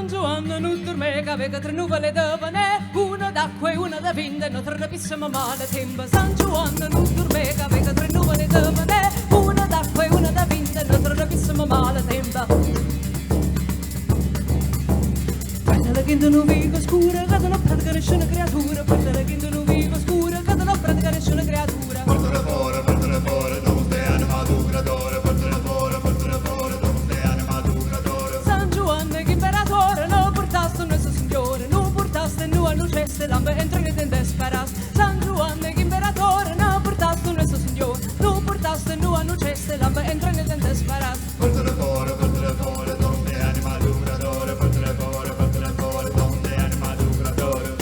San Giovanni non dorme, che aveva tre nuvole da pane, una d'acqua e una da vinda, non trapissimo male tempo. San Giovanni non dorme, che aveva tre nuvole da pane, una d'acqua e una da vinda, non trapissimo male tempo. Guarda che non vivo scura, che non pratica nessuna creatura, guarda che non vivo scura, che non pratica nessuna creatura. Portala fuori, dove stai animatura d'oro, portala fuori, dove stai animatura d'oro. San Giovanni che imperatore, non portaste un nostro signore, non portaste nu a luceste, lampe entra in tende sparas. San Giovanni che imperatore, non portaste un nostro signore, non portaste nu a luceste, lampe entra in tende sparas. Portala fuori, dove stai animatura d'oro, portala fuori, dove stai animatura d'oro.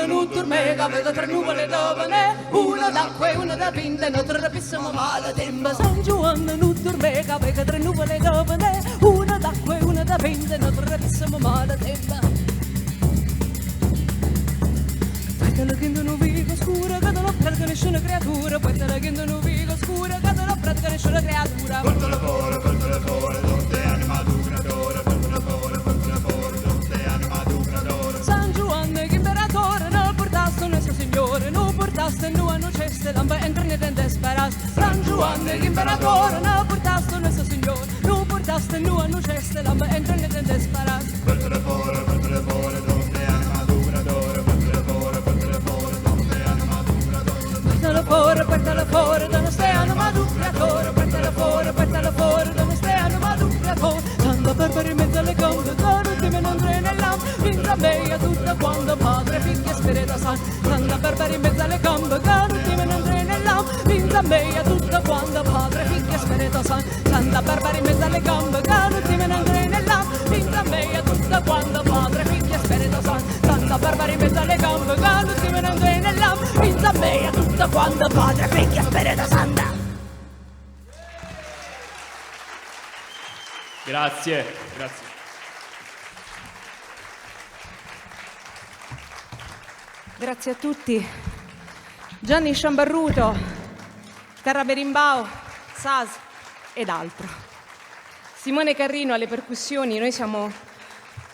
Non dorme, che aveva tre nuvole da pane, una d'acqua e una da vinta, non trapissimo male tempo. San Giovanni non dorme, che aveva tre nuvole da pane, una d'acqua e una da vinta, non trapissimo male tempo. Guardala che non vivo scura, che non pratica nessuna creatura, guardala che non vivo scura, che non pratica nessuna creatura. Portala fuori, dove stai animatura d'oro, portala fuori, dove stai animatura d'oro. San Giovanni che imperatore, non portaste un nostro signore, non portaste nu a luceste, lampe entra in tende sparas. San Giovanni che imperatore, non portaste un nostro signore, non portaste nu a luceste, lampe entra in tende sparas. Portala fuori, dove stai animatura d'oro, portala fuori, dove stai animatura d'oro. Portala fuori, dove stai animatura d'oro, portala fuori, dove stai animatura d'oro. Santa Barbara in mezzo alle gambe, d'oro di me non tre nell'am, vinta meia tutta quando Padre, Figlio e Spirito Santo. Santa Barbara in mezzo alle gambe, d'oro di me non tre nell'am, vinta meia tutta quando Padre, Figlio e Spirito Santo. Santa Barbara in mezzo alle gambe, d'oro di me non tre nell'am, vinta meia tutta quando Padre, Figlio e Spirito Santo. Santa Barbara in mezzo alle gambe, d'oro di me non tre nell'am, vinta meia tutta quando Padre, Figlio e Spirito Santo. Grazie. Grazie a tutti. Gianni Sciambarruto, Terra Berimbau, Sas ed altro. Simone Carrino alle percussioni. Noi siamo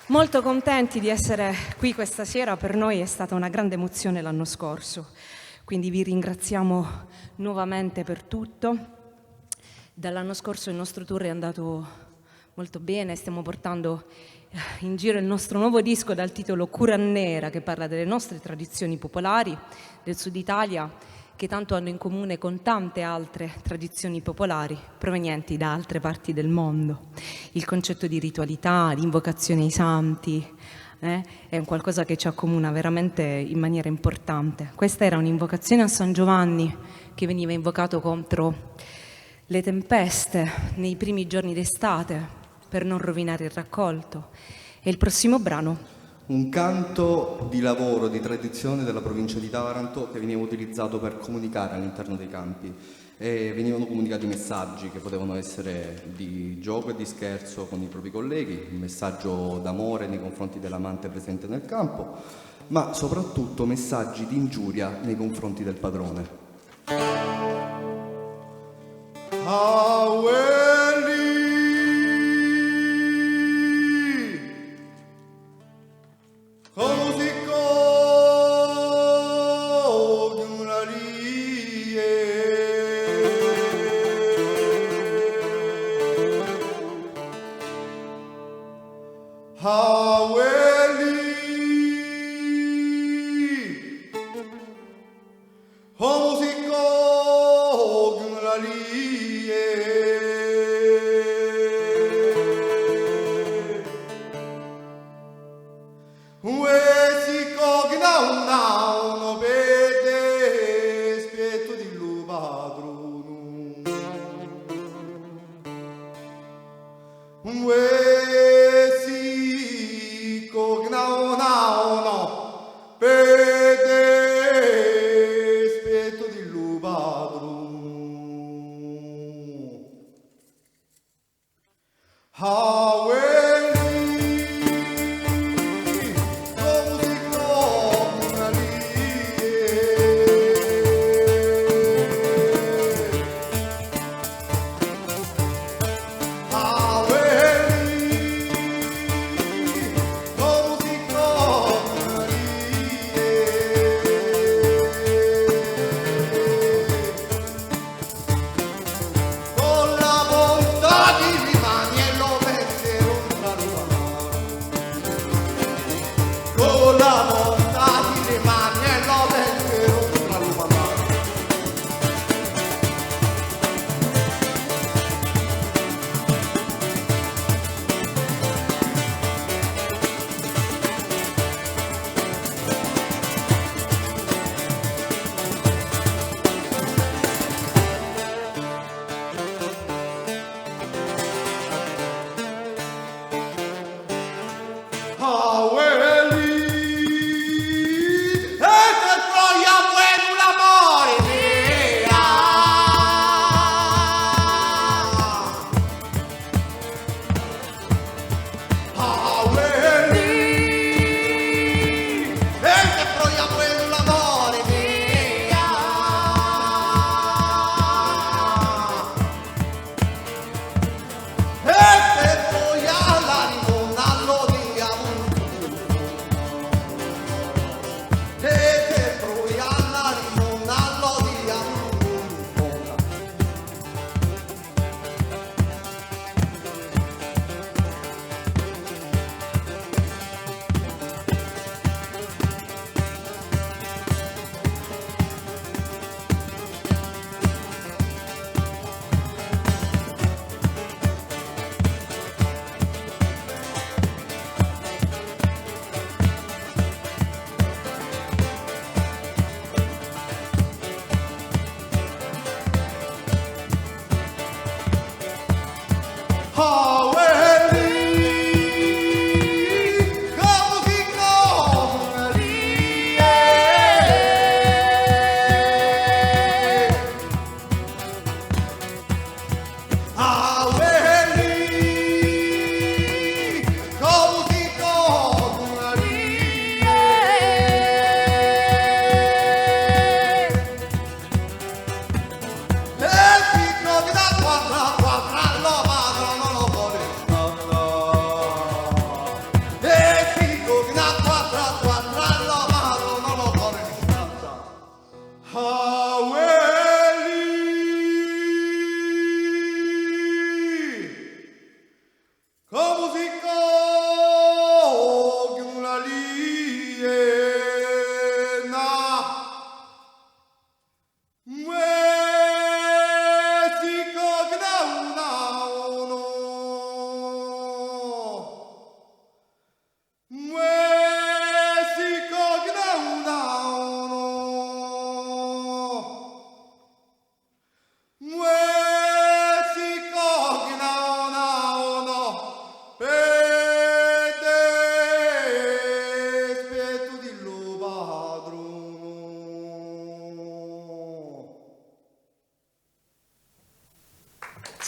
molto contenti di essere qui questa sera, per noi è stata una grande emozione l'anno scorso, quindi vi ringraziamo nuovamente per tutto. Dall'anno scorso il nostro tour è andato molto bene, stiamo portando in giro il nostro nuovo disco dal titolo Curannera, che parla delle nostre tradizioni popolari del Sud Italia, che tanto hanno in comune con tante altre tradizioni popolari provenienti da altre parti del mondo. Il concetto di ritualità, di invocazione ai santi, è un qualcosa che ci accomuna veramente in maniera importante. Questa era un'invocazione a San Giovanni che veniva invocato contro le tempeste nei primi giorni d'estate per non rovinare il raccolto. E il prossimo brano? Un canto di lavoro, di tradizione della provincia di Taranto che veniva utilizzato per comunicare all'interno dei campi e venivano comunicati messaggi che potevano essere di gioco e di scherzo con i propri colleghi, un messaggio d'amore nei confronti dell'amante presente nel campo, ma soprattutto messaggi di ingiuria nei confronti del padrone.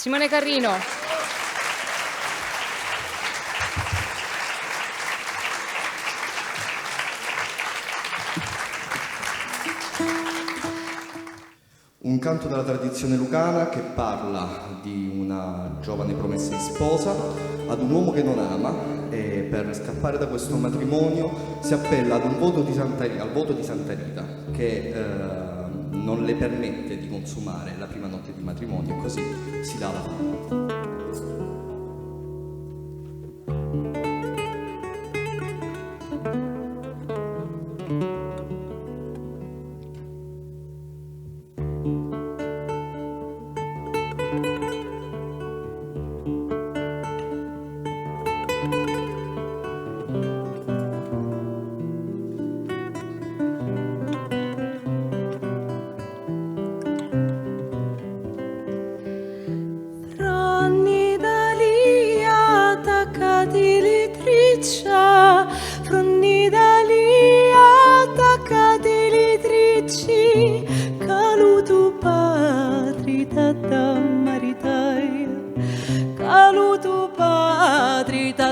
Simone Carrino. Un canto della tradizione lucana che parla di una giovane promessa di sposa ad un uomo che non ama e per scappare da questo matrimonio si appella ad un voto di al voto di Santa Rita che non le permette di consumare la prima notte di matrimonio e così si dà la fuga.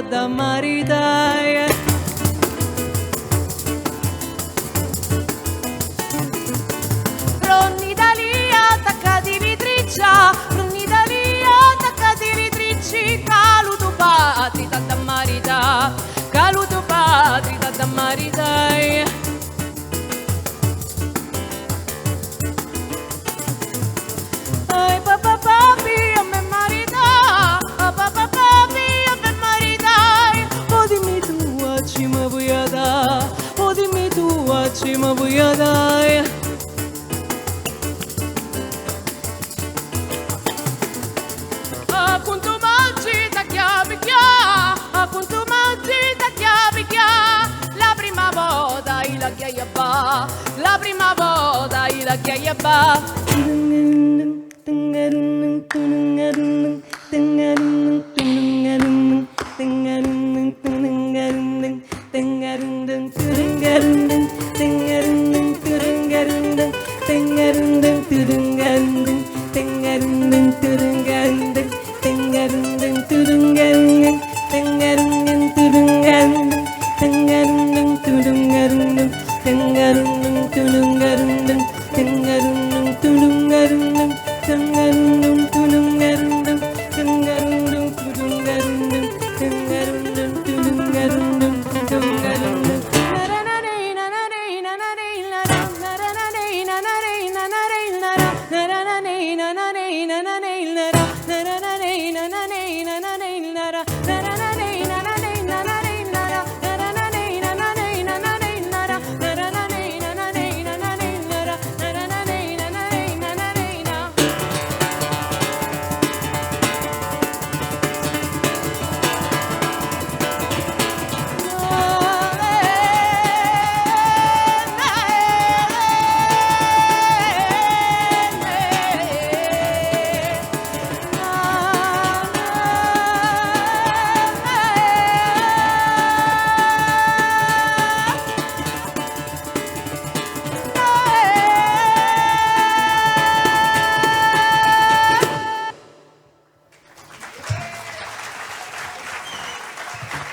da maritare. Ronni Dalia, attaccati vitriccia, Ronni Dalia, attaccati vitricci, caluto patri da marita, caluto patri da maritare. Ai papà papi a me marita, papà papi a me marita. O dimmi tu a ci mi vuoi dare, o dimmi tu a ci mi vuoi dare. A quanto mangi da chiavi chia, a quanto mangi da chiavi chia. La prima volta la chiaia ba, la prima volta la chiaia ba.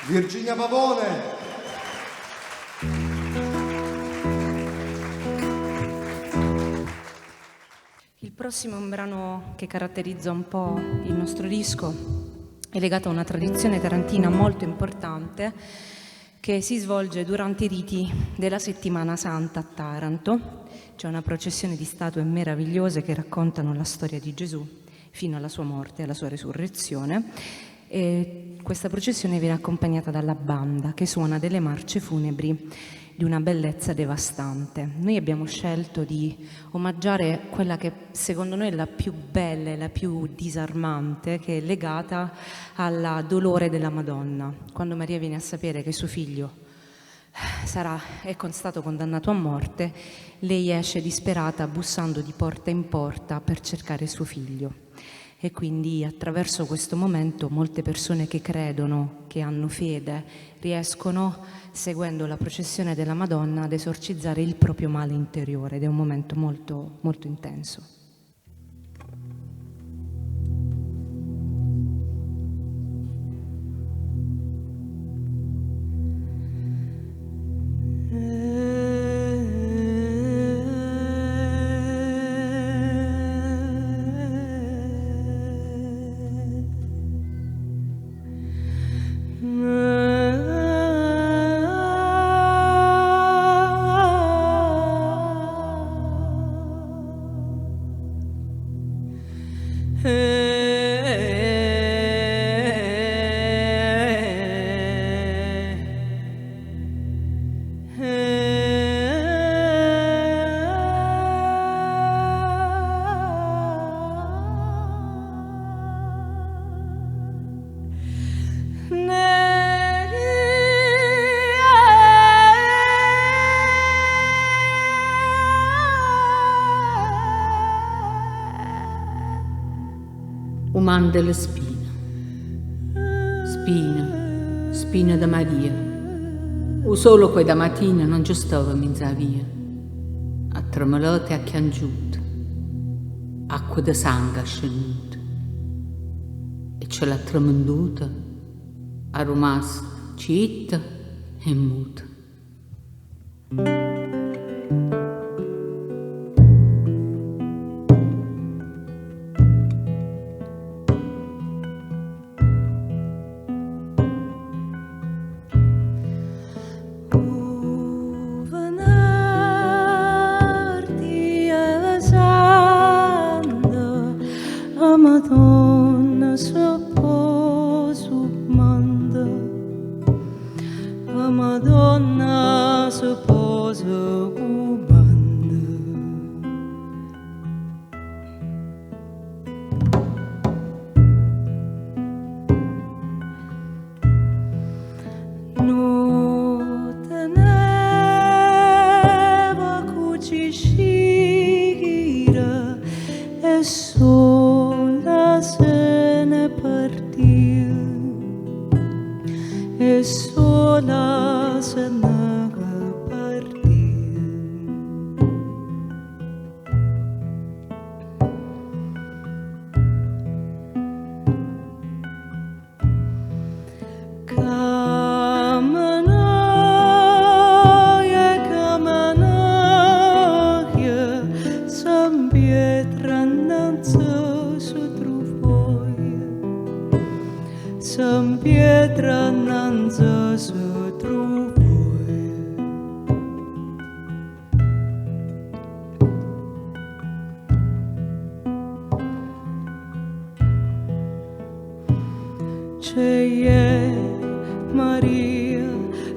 Virginia Pavone. Il prossimo è un brano che caratterizza un po' il nostro disco, è legato a una tradizione tarantina molto importante che si svolge durante i riti della Settimana Santa a Taranto. C'è una processione di statue meravigliose che raccontano la storia di Gesù fino alla sua morte e alla sua resurrezione. E questa processione viene accompagnata dalla banda che suona delle marce funebri di una bellezza devastante. Noi abbiamo scelto di omaggiare quella che secondo noi è la più bella e la più disarmante, che è legata al dolore della Madonna. Quando Maria viene a sapere che suo figlio è stato condannato a morte, lei esce disperata bussando di porta in porta per cercare suo figlio. E quindi attraverso questo momento molte persone che credono, che hanno fede, riescono, seguendo la processione della Madonna, ad esorcizzare il proprio male interiore, ed è un momento molto, molto intenso. Uman della spina, spina da Maria. O solo quei da mattina non ci stavamo in via, a tremelate e a chiangiute, acqua da sangue ascenuta, e ce l'ha tremenduta ha rimasto citta e muta. Madonna sposo manda, a Madonna sposo comanda. No teneva cucicira e sola se ne partiu e sola se ne partiu. Camanaia, San Pietra innanzi su trufoia, San Pietra innanzi su trufoia. C'è Maria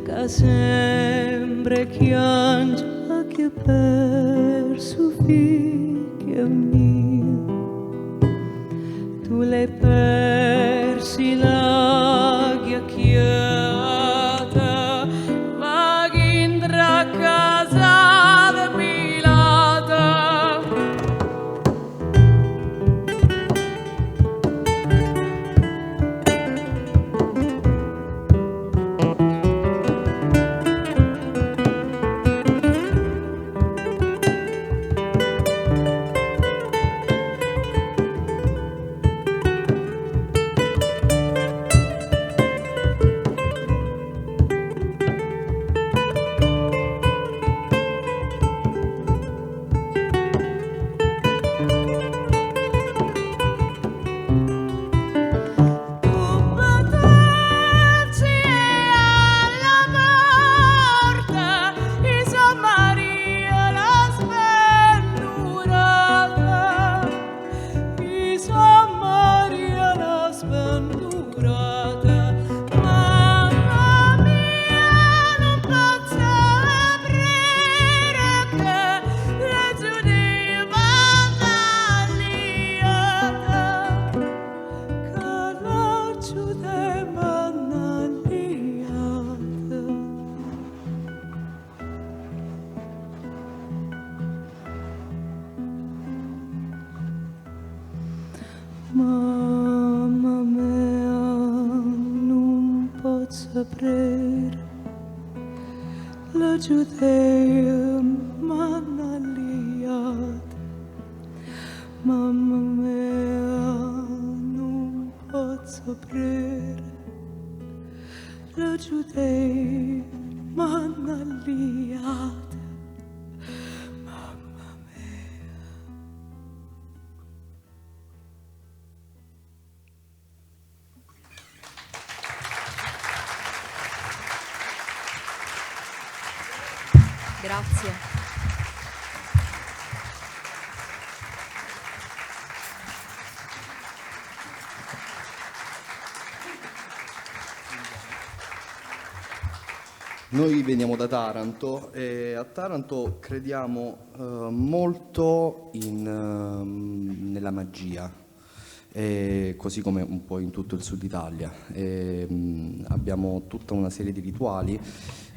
che sempre piange che per suo figlio mio tu l'hai persi la chiacchierata va indra a casa de Pilata. Mamma mia, non posso aprire la Giudea manaliata. Mamma mia, non posso aprire la Giudea manaliata. Grazie. Noi veniamo da Taranto e a Taranto crediamo molto nella magia, così come un po' in tutto il sud Italia. Abbiamo tutta una serie di rituali.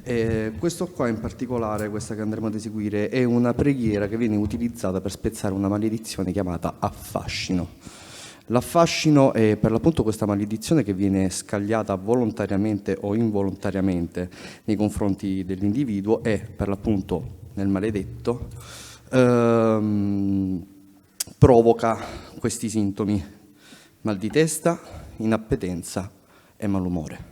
Questo qua in particolare, questa che andremo ad eseguire, è una preghiera che viene utilizzata per spezzare una maledizione chiamata affascino. L'affascino è per l'appunto questa maledizione che viene scagliata volontariamente o involontariamente nei confronti dell'individuo e per l'appunto nel maledetto provoca questi sintomi: mal di testa, inappetenza e malumore.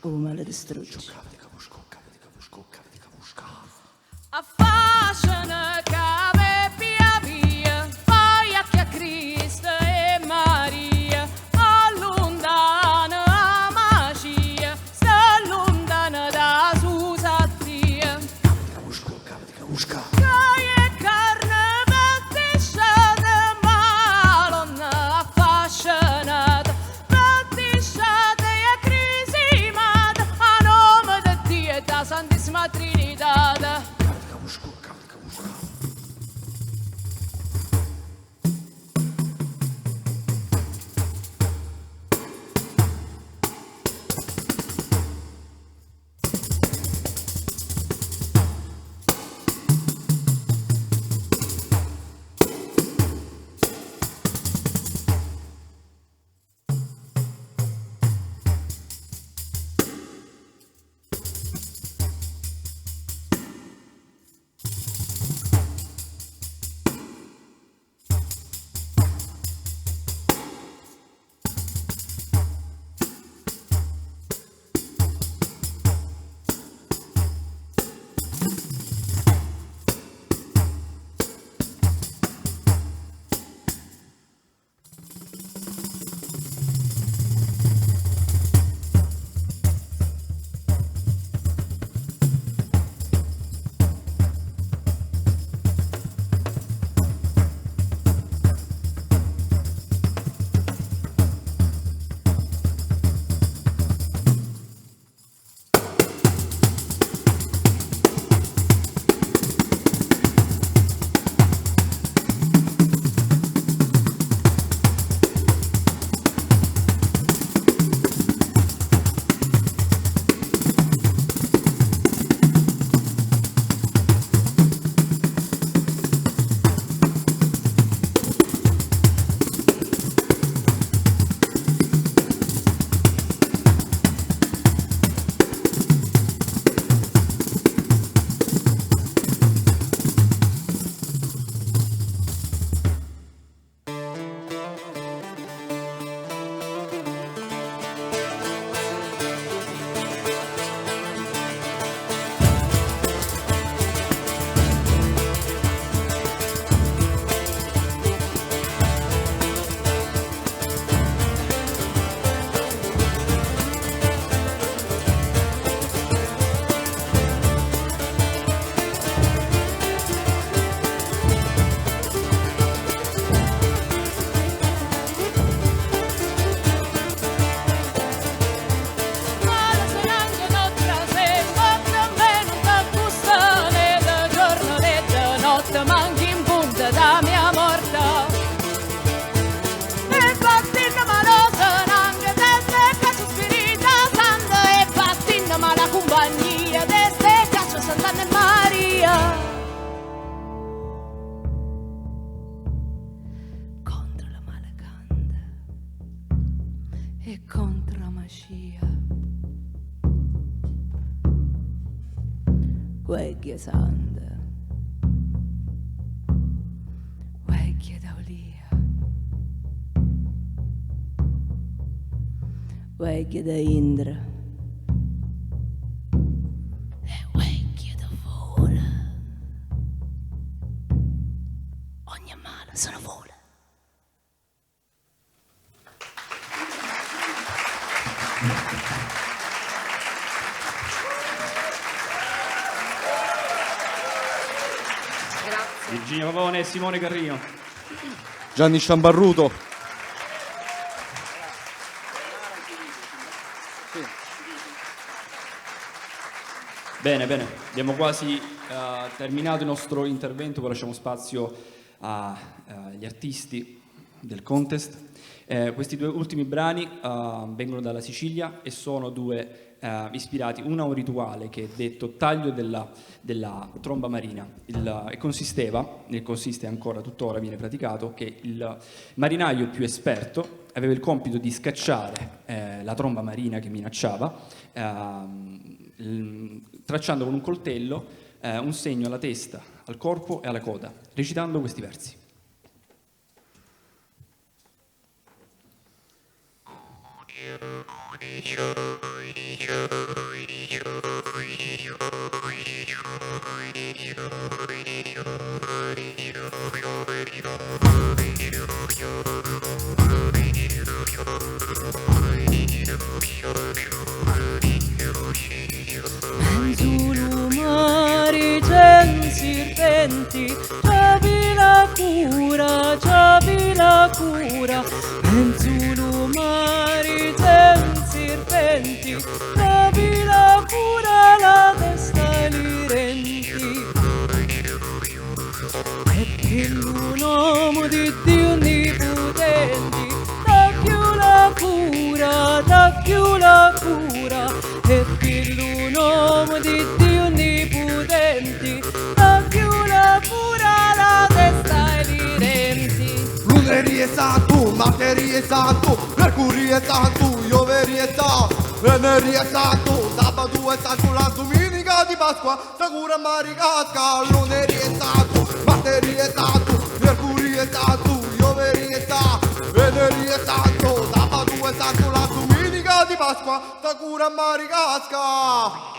o male distrugge. Affascina cave via via, poi a Cristo e Maria, allontana la magia, sta lontana da Susatria. Che è carne battisciata, malonna affascinata, battisciata e crisimata, a nome di Dio e da Santissima Trinità. E contra magia. Vecchia santa, vecchia daulia, vecchia da Indra e vecchia da vola. Ogni male sono vola. Virginia Pavone e Simone Carrino. Gianni Sciambarruto. Bene, abbiamo quasi terminato il nostro intervento, poi lasciamo spazio agli artisti del contest. Questi due ultimi brani vengono dalla Sicilia e sono due ispirati, uno a un rituale che è detto taglio della tromba marina. E consiste ancora tuttora, viene praticato, che il marinaio più esperto aveva il compito di scacciare la tromba marina che minacciava, tracciando con un coltello un segno alla testa, al corpo e alla coda, recitando questi versi. Sure. Menzulu mari gen serpenti, c'avi la cura, c'avi la cura. Menzulu mari gen serpenti, c'avi la cura, la testa li renti. E che un uomo di Dio onnipotenti, da più la cura, da più la cura. E che un uomo di Dio onnipotenti, da più la cura, la testa e li renti. Lunedì è santo, martedì è santo, mercoledì è santo, giovedì è santo, venerdì è santo, sabato è santo, la domenica di Pasqua, Sacura Maricasca. Lunedì è santo, martedì è santo, mercoledì è santo, giovedì è santo, venerdì è santo, sabato è santo, la domenica di Pasqua, Sacura Maricasca.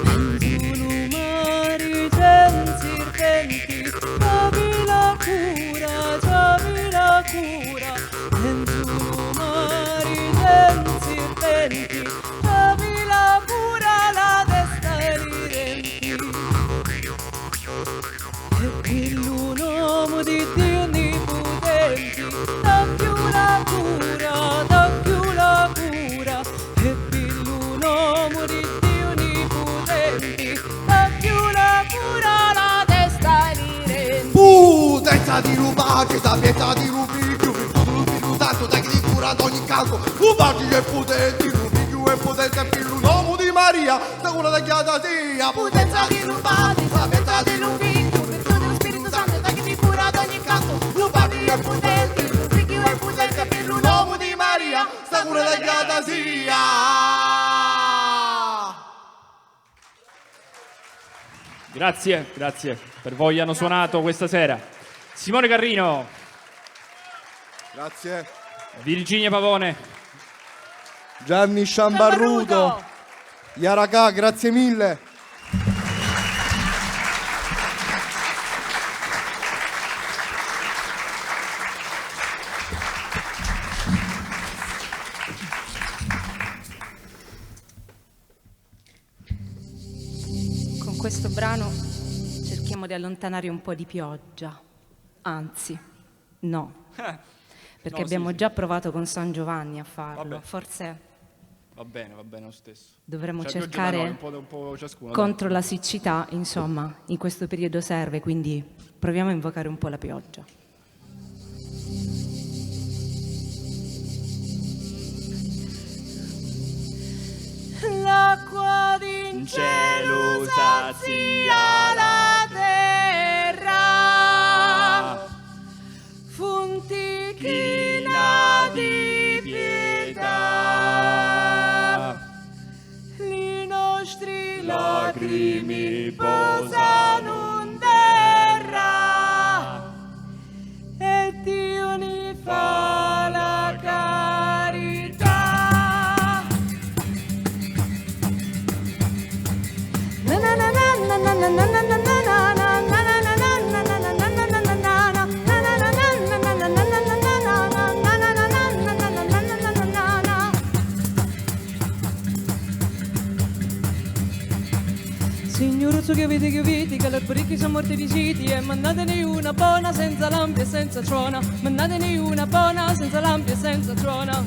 Menzulu mari gen serpenti, c'avi la cura, c'avi la cura. Menzulu mari gen serpenti, c'avi la cura, la testa e li renti. E che un uomo di Dio onnipotenti, da più la cura, da più la cura. E che un uomo di Dio onnipotenti, da più la cura, la testa e li renti. Senza di rubare, sapienza di rubiglio, virtù lo Spirito Santo, dai che ti cura ad ogni caso. Rubati e potenti, rubiglio e potenza, figlio l'uomo di Maria, Sacura da chiada sia. Potenza di rubati, sapienza di rubiglio, virtù dello Spirito Santo, da che ti cura ad ogni canto. Rubati e potenti, rubiglio e potenza, per l'uomo di Maria, Sacura da chiada sia. Grazie, grazie per voi hanno suonato questa sera. Simone Carrino, Grazie. Virginia Pavone, Gianni Sciambarruto. Yaraka, grazie mille. Con questo brano cerchiamo di allontanare un po' di pioggia, anzi, no, perché No, abbiamo sì. già provato con San Giovanni a farlo. Vabbè. Forse va bene lo stesso. dovremmo Cioè, pioggia, cercare ma no, un po' ciascuno. contro la siccità, insomma, in questo periodo serve, quindi proviamo a invocare un po' la pioggia. L'acqua di cielo sazia la terra, fontichina di pietà, i nostri lacrime posano in terra e Dio ne fa la carità. Signoruzzo che avete, che le parecchi sono morti di siti e mandatene una buona senza lampi e senza trona, mandatene una buona senza lampi e senza trona.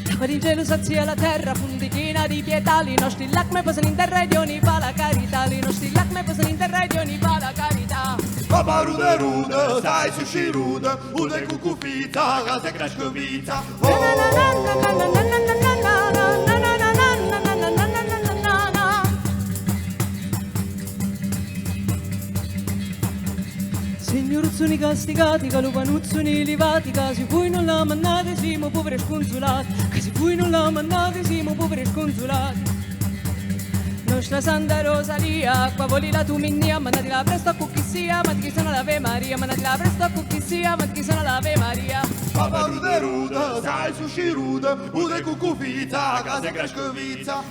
L'acqua di cielo sazia la terra, fontichina di pietà, i nostri lacrime posano in terra e Dio ne fa la carità, i nostri lacrime posano in terra e Dio ne fa la carità. Papa rude rude, sai sushi rude, ude cucupita, casa crascovita. Signoruzzoni castigati, calupanuzzoni livati, casi voi non la mannate, siamo poveri sconsolati, casi Se voi non la mandate siamo poveri e sconsolati. Nostra Santa Rosalia, qua voli la tua minnia, mandatela presto a chi sia, ma chi sono l'Ave Maria, mandatela presto a chi sia, ma chi sono l'Ave Maria. Papa rude rude, sai sushi rude, ude cucufita, case crescovita.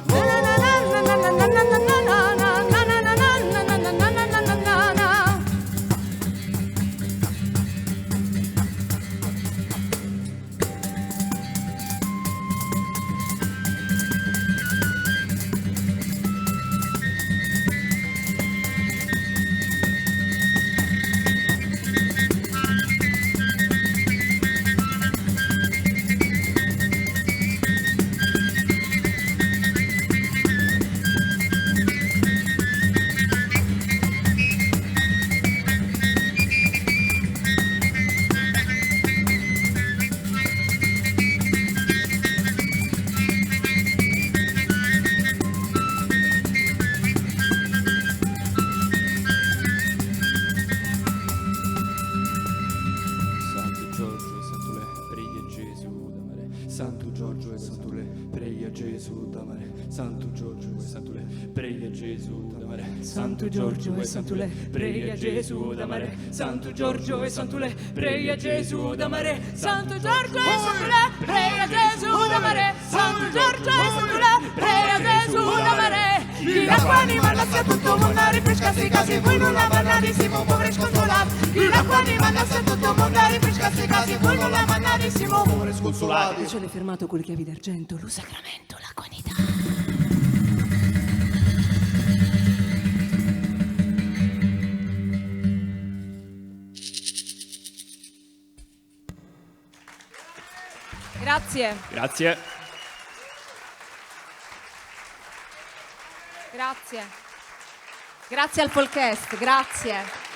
Santo Giorgio e Sant'Ule, preghi a Gesù da mare. Santo Giorgio e Sant'Ule, preghi a Gesù da mare. Santo Giorgio e Sant'Ule, preghi a Gesù da mare. Santo Giorgio e Sant'Ule, preghi a Gesù da mare. Santo Giorgio e Sant'Ule, prega Gesù da mare. Santo Giorgio e Sant'Ule, prega Gesù da mare. Chi l'acqua animale sia tutto mondo a rifrescarsi casi, voi non la mandate siamo poveri sconsolati. Chi l'acqua animale sia tutto mondo a rifrescarsi casi, voi non la mandate siamo poveri Sconsolati. Ce l'hai fermato con le chiavi d'argento, lo sacramento, la qualità. Grazie. Grazie. Grazie. Grazie al Folcast, grazie.